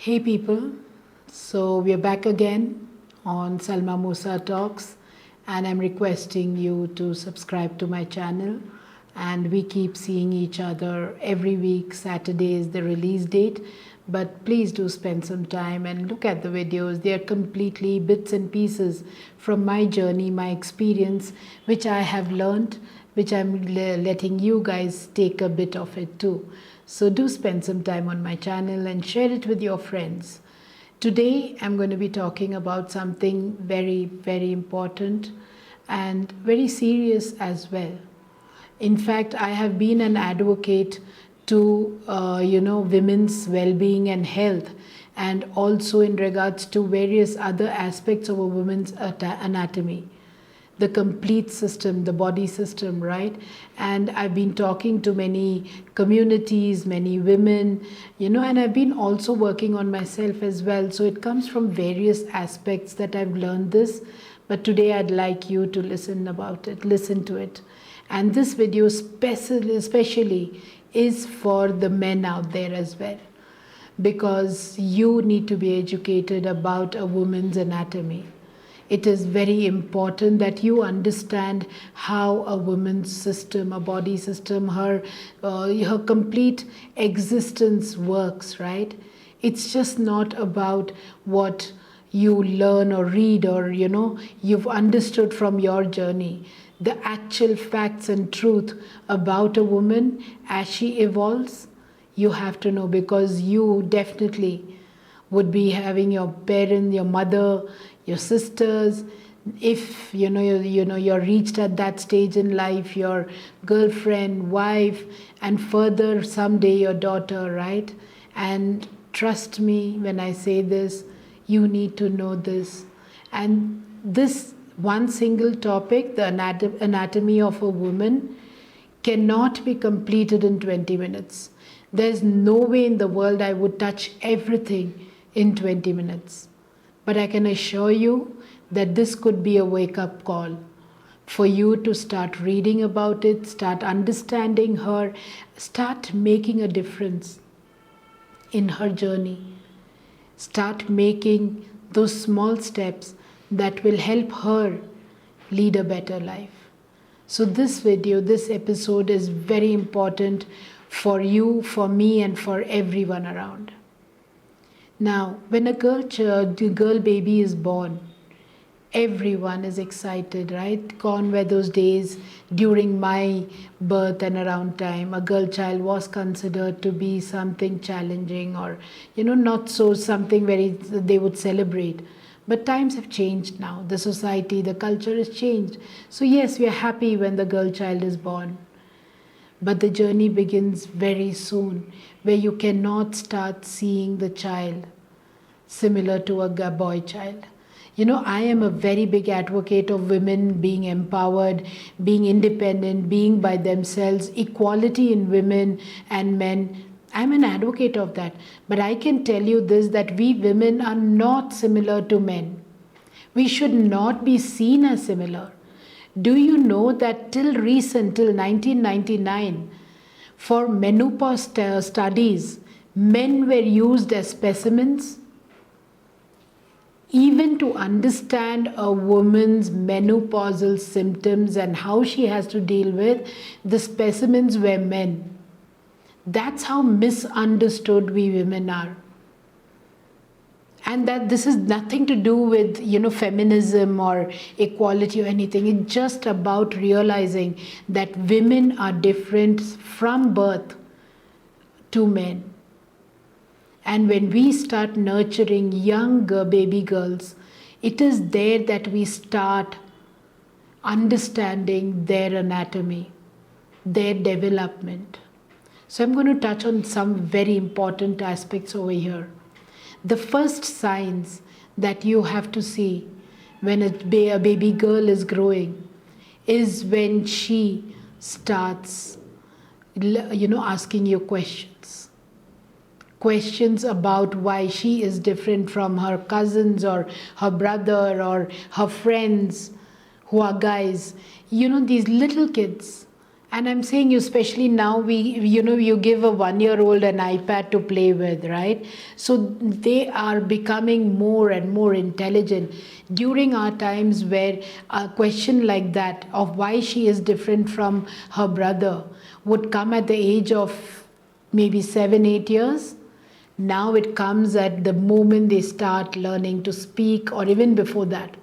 Hey people, so we're back again on Salma Musa Talks, and I'm requesting you to subscribe to my channel. And we keep seeing each other every week. Saturday is the release date, but please do spend some time and look at the videos. They are completely bits and pieces from my journey, my experience, which I have learned, which I'm letting you guys take a bit of it too. So do spend some time on my channel and share it with your friends. Today I'm going to be talking about something very, very important and very serious as well. In fact, I have been an advocate to women's well-being and health, and also in regards to various other aspects of a woman's anatomy, the complete system, the body system, right? And I've been talking to many communities, many women, and I've been also working on myself as well. So it comes from various aspects that I've learned this. But today I'd like you to listen to it. And this video especially is for the men out there as well, because you need to be educated about a woman's anatomy. It is very important that you understand how a woman's system, a body system, her complete existence works, right? It's just not about what you learn or read or you've understood from your journey. The actual facts and truth about a woman as she evolves, you have to know, because you definitely would be having your parent, your mother, your sisters, if you're reached at that stage in life, your girlfriend, wife, and further someday your daughter, right? And trust me when I say this, you need to know this. And this one single topic, the anatomy of a woman, cannot be completed in 20 minutes. There's no way in the world I would touch everything in 20 minutes. But I can assure you that this could be a wake-up call for you to start reading about it, start understanding her, start making a difference in her journey. Start making those small steps that will help her lead a better life. So this video, this episode is very important for you, for me, and for everyone around. Now, when a girl baby is born, everyone is excited, right? Gone were those days during my birth and around time. A girl child was considered to be something challenging, or not so something very they would celebrate. But times have changed now. The society, the culture has changed. So yes, we are happy when the girl child is born. But the journey begins very soon, where you cannot start seeing the child similar to a boy child. I am a very big advocate of women being empowered, being independent, being by themselves, equality in women and men. I'm an advocate of that. But I can tell you this, that we women are not similar to men. We should not be seen as similar. Do you know that till 1999, for menopause studies, men were used as specimens? Even to understand a woman's menopausal symptoms and how she has to deal with, the specimens were men. That's how misunderstood we women are. And that this is nothing to do with, feminism or equality or anything. It's just about realizing that women are different from birth to men. And when we start nurturing young baby girls, it is there that we start understanding their anatomy, their development. So I'm going to touch on some very important aspects over here. The first signs that you have to see when a baby girl is growing is when she starts, asking you questions about why she is different from her cousins or her brother or her friends who are guys. These little kids, And I'm saying you, especially now, you give a 1-year-old an iPad to play with, right? So they are becoming more and more intelligent. During our times where a question like that of why she is different from her brother would come at the age of maybe 7, 8 years, now it comes at the moment they start learning to speak, or even before that.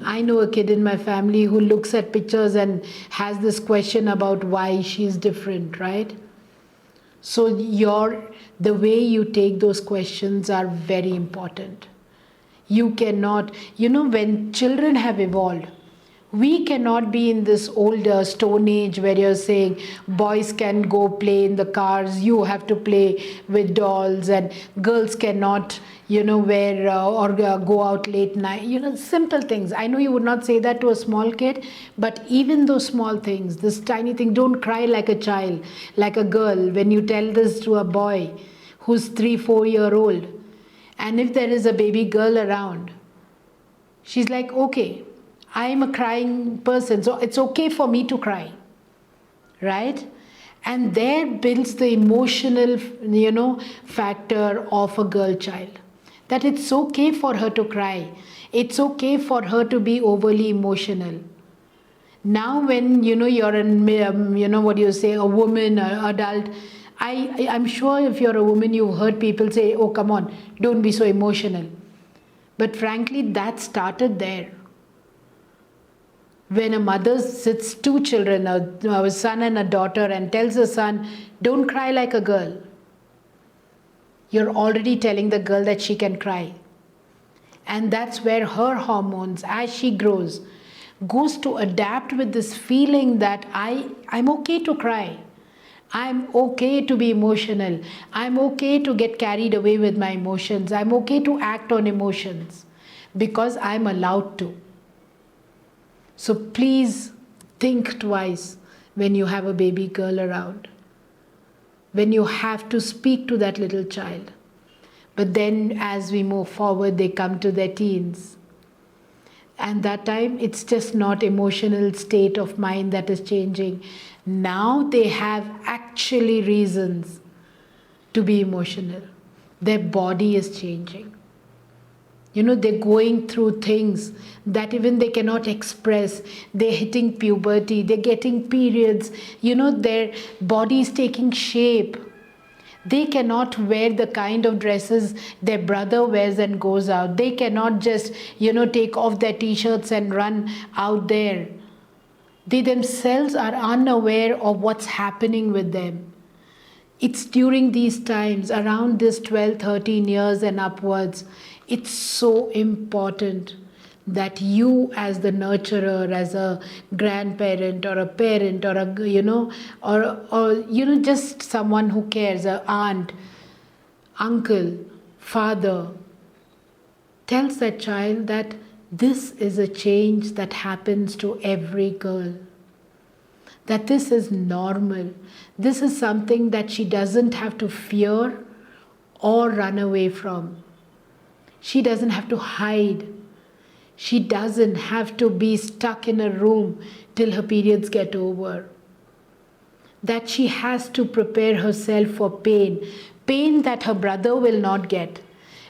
I know a kid in my family who looks at pictures and has this question about why she's different, right? So the way you take those questions are very important. You cannot, when children have evolved, we cannot be in this older stone age where you're saying boys can go play in the cars, you have to play with dolls, and girls cannot, wear or go out late night. Simple things. I know you would not say that to a small kid, but even those small things, this tiny thing, don't cry like a child, like a girl, when you tell this to a boy who's 3, 4 year old. And if there is a baby girl around, she's like, okay, I'm a crying person, so it's okay for me to cry, right? And there builds the emotional, factor of a girl child. That it's okay for her to cry. It's okay for her to be overly emotional. Now when, you're what do you say, a woman, an adult, I'm sure if you're a woman, you've heard people say, oh, come on, don't be so emotional. But frankly, that started there. When a mother sits 2 children, a son and a daughter, and tells the son, don't cry like a girl, you're already telling the girl that she can cry. And that's where her hormones, as she grows, goes to adapt with this feeling that I'm okay to cry. I'm okay to be emotional. I'm okay to get carried away with my emotions. I'm okay to act on emotions because I'm allowed to. So please think twice when you have a baby girl around, when you have to speak to that little child. But then as we move forward, they come to their teens. And that time, it's just not emotional state of mind that is changing. Now they have actually reasons to be emotional. Their body is changing. They're going through things that even they cannot express. They're hitting puberty, they're getting periods, their body is taking shape. They cannot wear the kind of dresses their brother wears and goes out. They cannot just, take off their t-shirts and run out there. They themselves are unaware of what's happening with them. It's during these times, around this 12, 13 years and upwards, it's so important that you as the nurturer, as a grandparent or a parent or just someone who cares, an aunt, uncle, father, tells that child that this is a change that happens to every girl. That this is normal. This is something that she doesn't have to fear or run away from. She doesn't have to hide. She doesn't have to be stuck in a room till her periods get over. That she has to prepare herself for pain that her brother will not get.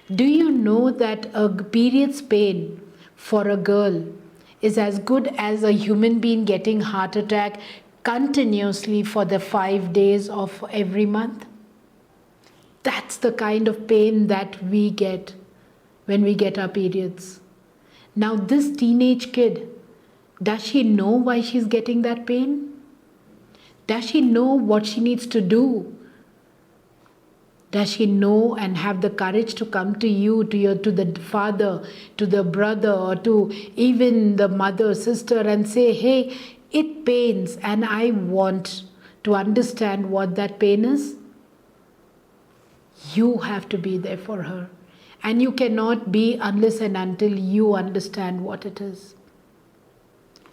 Do you know that a period's pain for a girl is as good as a human being getting heart attack continuously for the 5 days of every month? That's the kind of pain that we get when we get our periods. Now this teenage kid, does she know why she's getting that pain? Does she know what she needs to do? Does she know and have the courage to come to you, to the father, to the brother, or to even the mother, sister, and say, hey, it pains and I want to understand what that pain is? You have to be there for her. And you cannot be unless and until you understand what it is.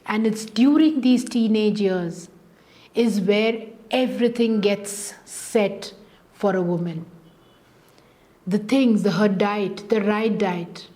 And it's during these teenage years is where everything gets set for a woman. The things, her diet, the right diet.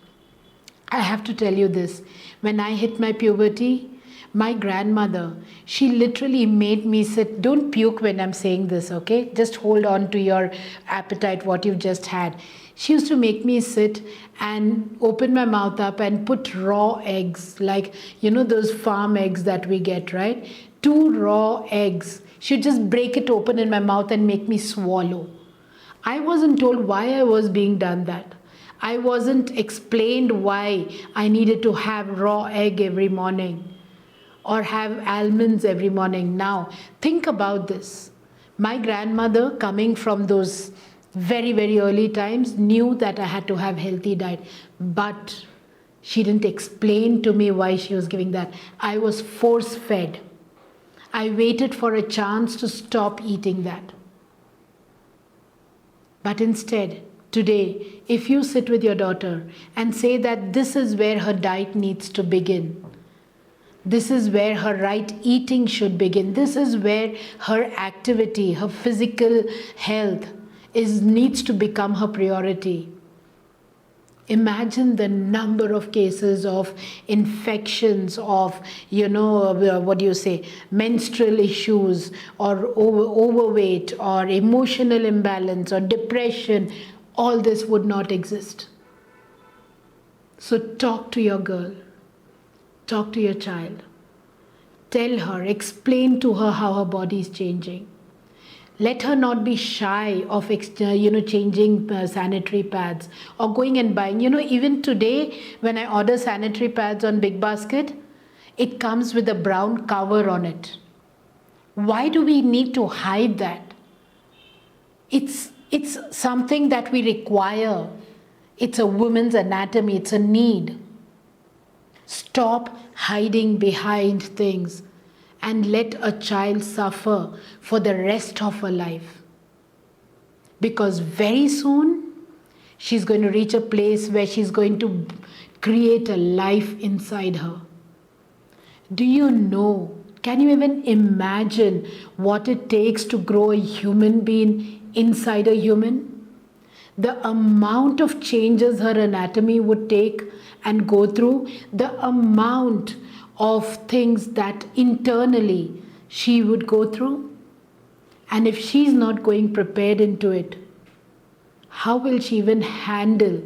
I have to tell you this. When I hit my puberty, My grandmother, she literally made me sit. Don't puke when I'm saying this, okay? Just hold on to your appetite, what you've just had. She used to make me sit and open my mouth up and put raw eggs, like, those farm eggs that we get, right? 2 raw eggs. She'd just break it open in my mouth and make me swallow. I wasn't told why I was being done that. I wasn't explained why I needed to have raw egg every morning or have almonds every morning. Now, think about this. My grandmother, coming from those very, very early times, knew that I had to have healthy diet, but she didn't explain to me why she was giving that. I was force fed. I waited for a chance to stop eating that. But instead, today, if you sit with your daughter and say that this is where her diet needs to begin, this is where her right eating should begin, this is where her activity, her physical health needs to become her priority. Imagine the number of cases of infections, of, menstrual issues, or overweight, or emotional imbalance, or depression. All this would not exist. So talk to your girl. Talk to your child. Tell her, explain to her how her body is changing. Let her not be shy of changing sanitary pads or going and buying. Even today, when I order sanitary pads on Big Basket, it comes with a brown cover on it. Why do we need to hide that? It's something that we require. It's a woman's anatomy. It's a need. Stop hiding behind things and let a child suffer for the rest of her life. Because very soon, she's going to reach a place where she's going to create a life inside her. Do you know, can you even imagine what it takes to grow a human being inside a human? The amount of changes her anatomy would take and go through, the amount of things that internally she would go through. And if she's not going prepared into it, how will she even handle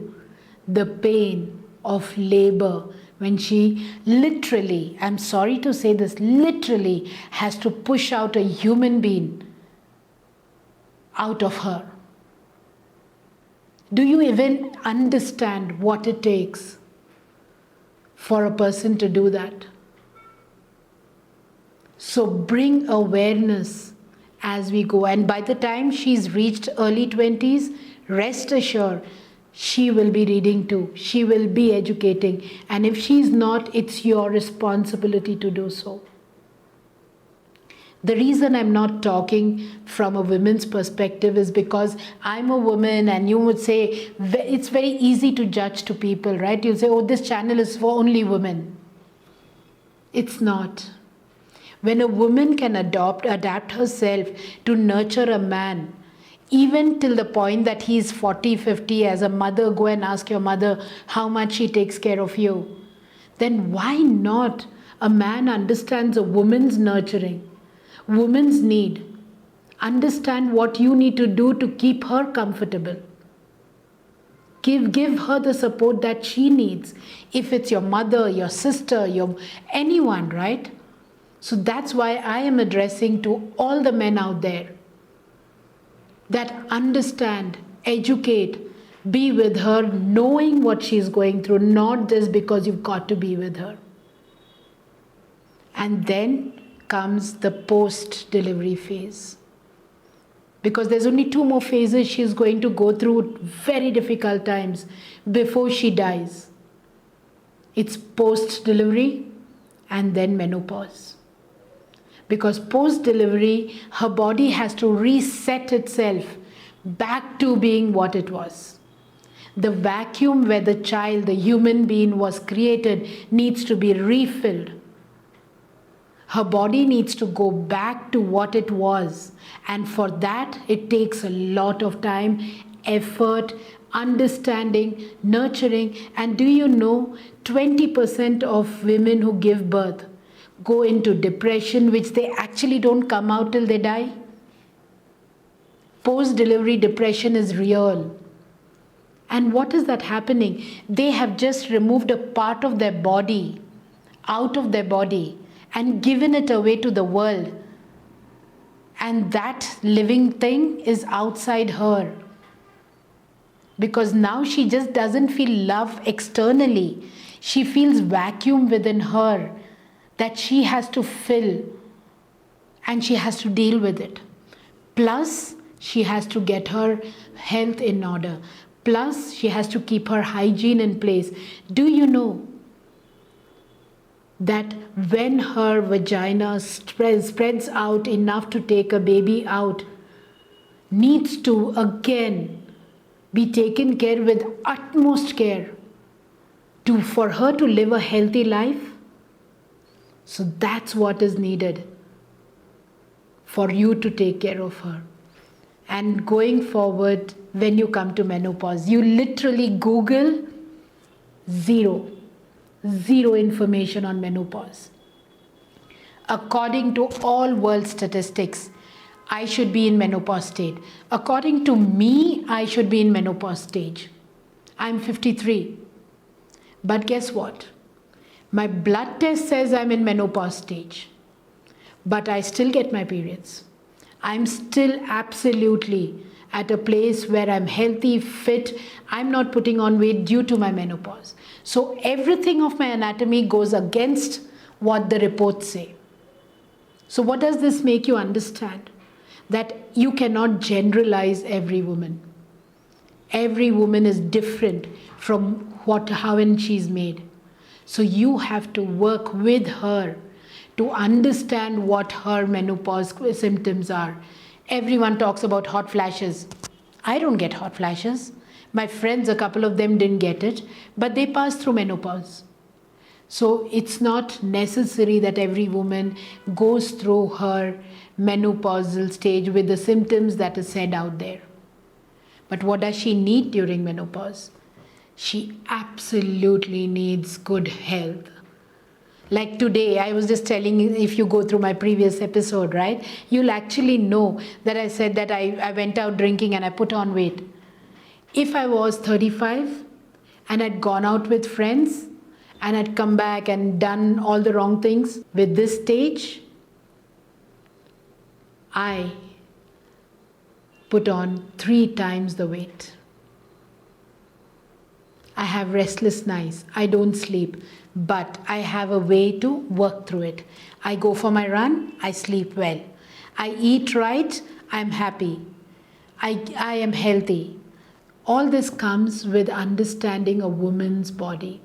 the pain of labor when she literally, I'm sorry to say this, literally has to push out a human being out of her? Do you even understand what it takes for a person to do that? So bring awareness as we go. And by the time she's reached early 20s, rest assured, she will be reading too. She will be educating. And if she's not, it's your responsibility to do so. The reason I'm not talking from a women's perspective is because I'm a woman, and you would say it's very easy to judge to people, right? You'll say, oh, this channel is for only women. It's not. When a woman can adapt herself to nurture a man, even till the point that he's 40, 50, as a mother, go and ask your mother how much she takes care of you. Then why not? A man understands a woman's nurturing, woman's need. Understand what you need to do to keep her comfortable. Give her the support that she needs. If it's your mother, your sister, anyone, right? So that's why I am addressing to all the men out there that understand, educate, be with her, knowing what she's going through, not just because you've got to be with her. And then comes the post-delivery phase. Because there's only 2 more phases she's going to go through, very difficult times, before she dies. It's post-delivery and then menopause. Because post-delivery, her body has to reset itself back to being what it was. The vacuum where the child, the human being was created, needs to be refilled. Her body needs to go back to what it was. And for that, it takes a lot of time, effort, understanding, nurturing. And do you know, 20% of women who give birth go into depression, which they actually don't come out till they die. Post-delivery depression is real. And what is that happening? They have just removed a part of their body, out of their body, and given it away to the world. And that living thing is outside her. Because now she just doesn't feel love externally. She feels vacuum within her that she has to fill, and she has to deal with it. Plus, she has to get her health in order. Plus, she has to keep her hygiene in place. Do you know that when her vagina spreads out enough to take a baby out, needs to again be taken care with utmost care for her to live a healthy life? So that's what is needed for you to take care of her. And going forward, when you come to menopause, you literally Google zero information on menopause. According to all world statistics, I should be in menopause state. According to me, I should be in menopause stage. I'm 53. But guess what? My blood test says I'm in menopause stage. But I still get my periods. I'm still absolutely at a place where I'm healthy, fit. I'm not putting on weight due to my menopause. So everything of my anatomy goes against what the reports say. So what does this make you understand? That you cannot generalize every woman. Every woman is different from how and she's made. So you have to work with her to understand what her menopause symptoms are. Everyone talks about hot flashes. I don't get hot flashes. My friends, a couple of them didn't get it, but they passed through menopause. So it's not necessary that every woman goes through her menopausal stage with the symptoms that is said out there. But what does she need during menopause? She absolutely needs good health. Like today, I was just telling you, if you go through my previous episode, right, you'll actually know that I said that I went out drinking and I put on weight. If I was 35 and I'd gone out with friends and I'd come back and done all the wrong things with this stage, I put on 3 times the weight. I have restless nights. I don't sleep, but I have a way to work through it. I go for my run, I sleep well. I eat right, I'm happy. I am healthy. All this comes with understanding a woman's body.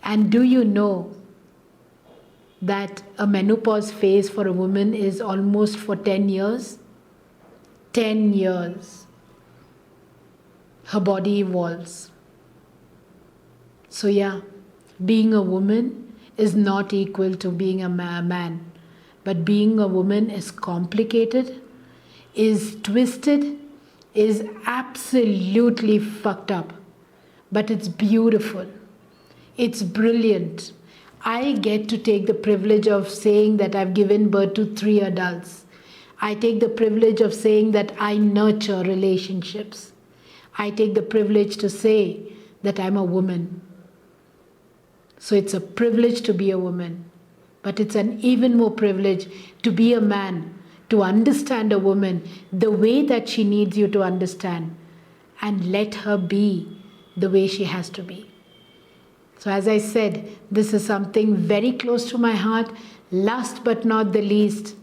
And do you know that a menopause phase for a woman is almost for 10 years? 10 years. Her body evolves. So yeah, being a woman is not equal to being a man. But being a woman is complicated, is twisted, is absolutely fucked up. But it's beautiful. It's brilliant. I get to take the privilege of saying that I've given birth to 3 adults. I take the privilege of saying that I nurture relationships. I take the privilege to say that I'm a woman. So it's a privilege to be a woman, but it's an even more privilege to be a man, to understand a woman the way that she needs you to understand, and let her be the way she has to be. So as I said, this is something very close to my heart. Last but not the least,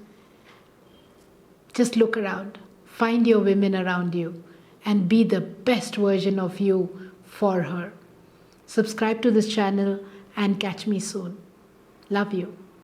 just look around, find your women around you, and be the best version of you for her. Subscribe to this channel and catch me soon. Love you.